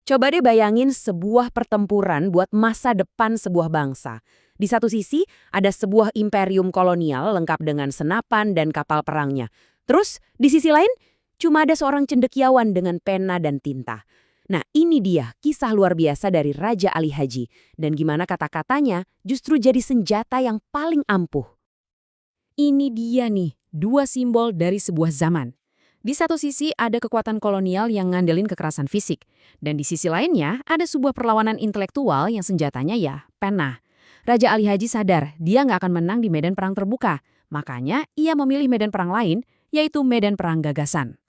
Coba deh bayangin sebuah pertempuran buat masa depan sebuah bangsa. Di satu sisi, ada sebuah imperium kolonial lengkap dengan senapan dan kapal perangnya. Terus, di sisi lain, cuma ada seorang cendekiawan dengan pena dan tinta. Nah, ini dia kisah luar biasa dari Raja Ali Haji. Dan gimana kata-katanya justru jadi senjata yang paling ampuh. Ini dia nih, dua simbol dari sebuah zaman. Di satu sisi ada kekuatan kolonial yang ngandelin kekerasan fisik. Dan di sisi lainnya ada sebuah perlawanan intelektual yang senjatanya ya pena. Raja Ali Haji sadar dia nggak akan menang di medan perang terbuka. Makanya ia memilih medan perang lain, yaitu medan perang gagasan.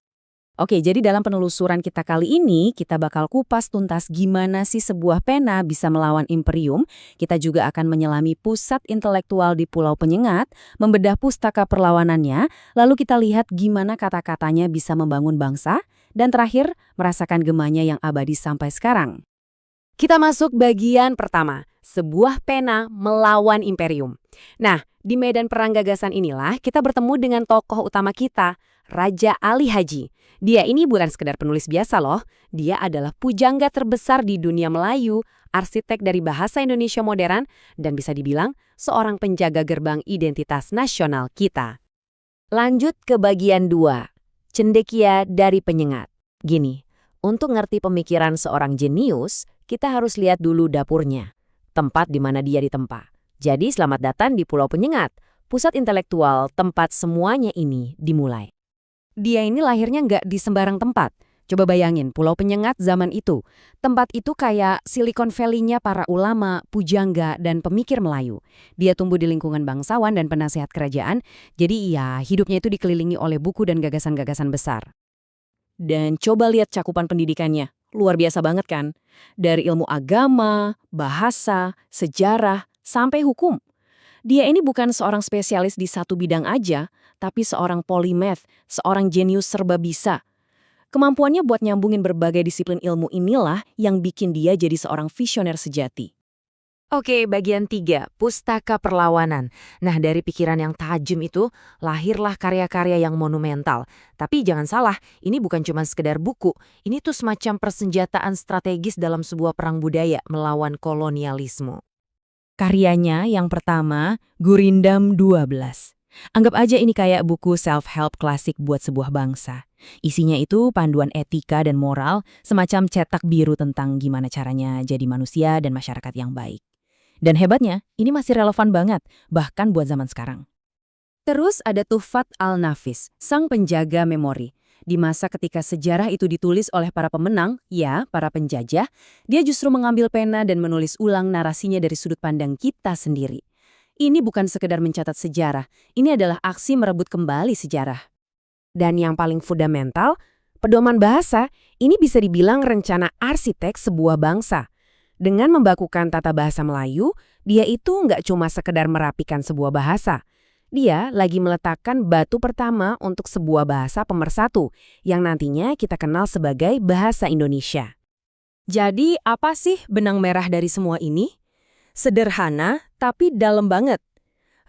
Oke, jadi dalam penelusuran kita kali ini, kita bakal kupas tuntas gimana sih sebuah pena bisa melawan imperium. Kita juga akan menyelami pusat intelektual di Pulau Penyengat, membedah pustaka perlawanannya, lalu kita lihat gimana kata-katanya bisa membangun bangsa, dan terakhir, merasakan gemanya yang abadi sampai sekarang. Kita masuk bagian pertama, sebuah pena melawan imperium. Nah, di medan perang gagasan inilah kita bertemu dengan tokoh utama kita, Raja Ali Haji. Dia ini bukan sekedar penulis biasa loh, dia adalah pujangga terbesar di dunia Melayu, arsitek dari bahasa Indonesia modern, dan bisa dibilang seorang penjaga gerbang identitas nasional kita. Lanjut ke bagian 2, cendekia dari penyengat. Gini, untuk ngerti pemikiran seorang jenius, kita harus lihat dulu dapurnya, tempat di mana dia ditempa. Jadi selamat datang di Pulau Penyengat, pusat intelektual tempat semuanya ini dimulai. Dia ini lahirnya nggak di sembarang tempat. Coba bayangin, Pulau Penyengat zaman itu. Tempat itu kayak Silicon Valley-nya para ulama, pujangga, dan pemikir Melayu. Dia tumbuh di lingkungan bangsawan dan penasehat kerajaan, jadi iya, hidupnya itu dikelilingi oleh buku dan gagasan-gagasan besar. Dan coba lihat cakupan pendidikannya. Luar biasa banget kan? Dari ilmu agama, bahasa, sejarah, sampai hukum. Dia ini bukan seorang spesialis di satu bidang aja, tapi seorang polimath, seorang jenius serba bisa. Kemampuannya buat nyambungin berbagai disiplin ilmu inilah yang bikin dia jadi seorang visioner sejati. Oke, bagian 3, pustaka perlawanan. Nah, dari pikiran yang tajam itu, lahirlah karya-karya yang monumental. Tapi jangan salah, ini bukan cuma sekedar buku. Ini tuh semacam persenjataan strategis dalam sebuah perang budaya melawan kolonialisme. Karyanya yang pertama, Gurindam 12. Anggap aja ini kayak buku self-help klasik buat sebuah bangsa. Isinya itu panduan etika dan moral, semacam cetak biru tentang gimana caranya jadi manusia dan masyarakat yang baik. Dan hebatnya, ini masih relevan banget, bahkan buat zaman sekarang. Terus ada Tuhfat al-Nafis, sang penjaga memori. Di masa ketika sejarah itu ditulis oleh para pemenang, ya, para penjajah, dia justru mengambil pena dan menulis ulang narasinya dari sudut pandang kita sendiri. Ini bukan sekedar mencatat sejarah, ini adalah aksi merebut kembali sejarah. Dan yang paling fundamental, pedoman bahasa, ini bisa dibilang rencana arsitek sebuah bangsa. Dengan membakukan tata bahasa Melayu, dia itu nggak cuma sekedar merapikan sebuah bahasa. Dia lagi meletakkan batu pertama untuk sebuah bahasa pemersatu yang nantinya kita kenal sebagai bahasa Indonesia. Jadi apa sih benang merah dari semua ini? Sederhana tapi dalam banget.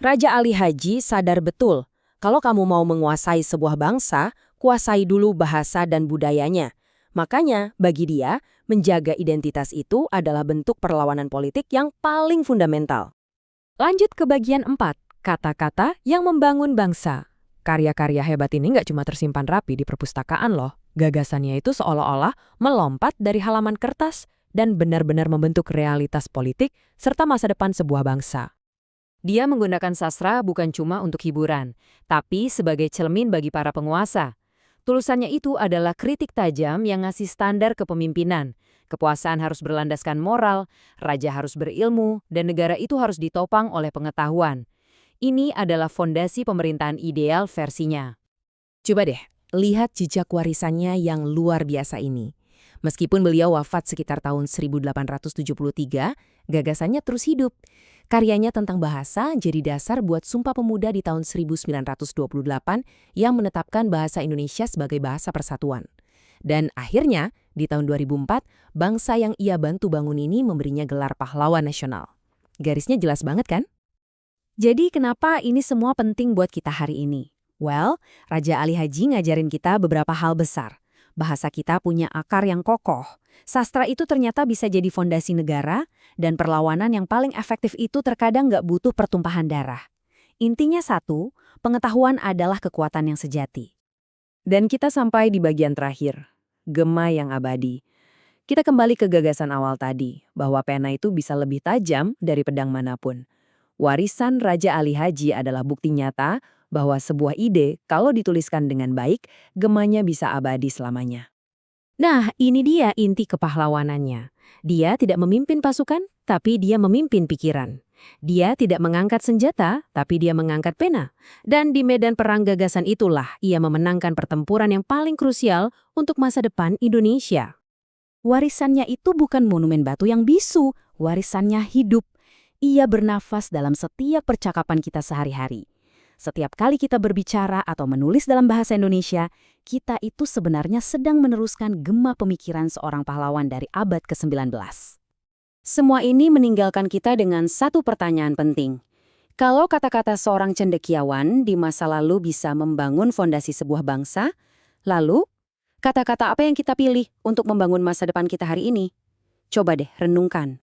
Raja Ali Haji sadar betul, kalau kamu mau menguasai sebuah bangsa, kuasai dulu bahasa dan budayanya. Makanya bagi dia, menjaga identitas itu adalah bentuk perlawanan politik yang paling fundamental. Lanjut ke bagian 4. Kata-kata yang membangun bangsa. Karya-karya hebat ini nggak cuma tersimpan rapi di perpustakaan loh. Gagasannya itu seolah-olah melompat dari halaman kertas dan benar-benar membentuk realitas politik serta masa depan sebuah bangsa. Dia menggunakan sastra bukan cuma untuk hiburan, tapi sebagai cermin bagi para penguasa. Tulisannya itu adalah kritik tajam yang ngasih standar kepemimpinan. Kekuasaan harus berlandaskan moral, raja harus berilmu, dan negara itu harus ditopang oleh pengetahuan. Ini adalah fondasi pemerintahan ideal versinya. Coba deh, lihat jejak warisannya yang luar biasa ini. Meskipun beliau wafat sekitar tahun 1873, gagasannya terus hidup. Karyanya tentang bahasa jadi dasar buat Sumpah Pemuda di tahun 1928 yang menetapkan bahasa Indonesia sebagai bahasa persatuan. Dan akhirnya, di tahun 2004, bangsa yang ia bantu bangun ini memberinya gelar pahlawan nasional. Garisnya jelas banget kan? Jadi kenapa ini semua penting buat kita hari ini? Well, Raja Ali Haji ngajarin kita beberapa hal besar. Bahasa kita punya akar yang kokoh. Sastra itu ternyata bisa jadi fondasi negara, dan perlawanan yang paling efektif itu terkadang nggak butuh pertumpahan darah. Intinya satu, pengetahuan adalah kekuatan yang sejati. Dan kita sampai di bagian terakhir, gema yang abadi. Kita kembali ke gagasan awal tadi, bahwa pena itu bisa lebih tajam dari pedang manapun. Warisan Raja Ali Haji adalah bukti nyata bahwa sebuah ide, kalau dituliskan dengan baik, gemanya bisa abadi selamanya. Nah, ini dia inti kepahlawanannya. Dia tidak memimpin pasukan, tapi dia memimpin pikiran. Dia tidak mengangkat senjata, tapi dia mengangkat pena. Dan di medan perang gagasan itulah ia memenangkan pertempuran yang paling krusial untuk masa depan Indonesia. Warisannya itu bukan monumen batu yang bisu, warisannya hidup. Ia bernafas dalam setiap percakapan kita sehari-hari. Setiap kali kita berbicara atau menulis dalam bahasa Indonesia, kita itu sebenarnya sedang meneruskan gema pemikiran seorang pahlawan dari abad ke-19. Semua ini meninggalkan kita dengan satu pertanyaan penting. Kalau kata-kata seorang cendekiawan di masa lalu bisa membangun fondasi sebuah bangsa, lalu kata-kata apa yang kita pilih untuk membangun masa depan kita hari ini? Coba deh renungkan.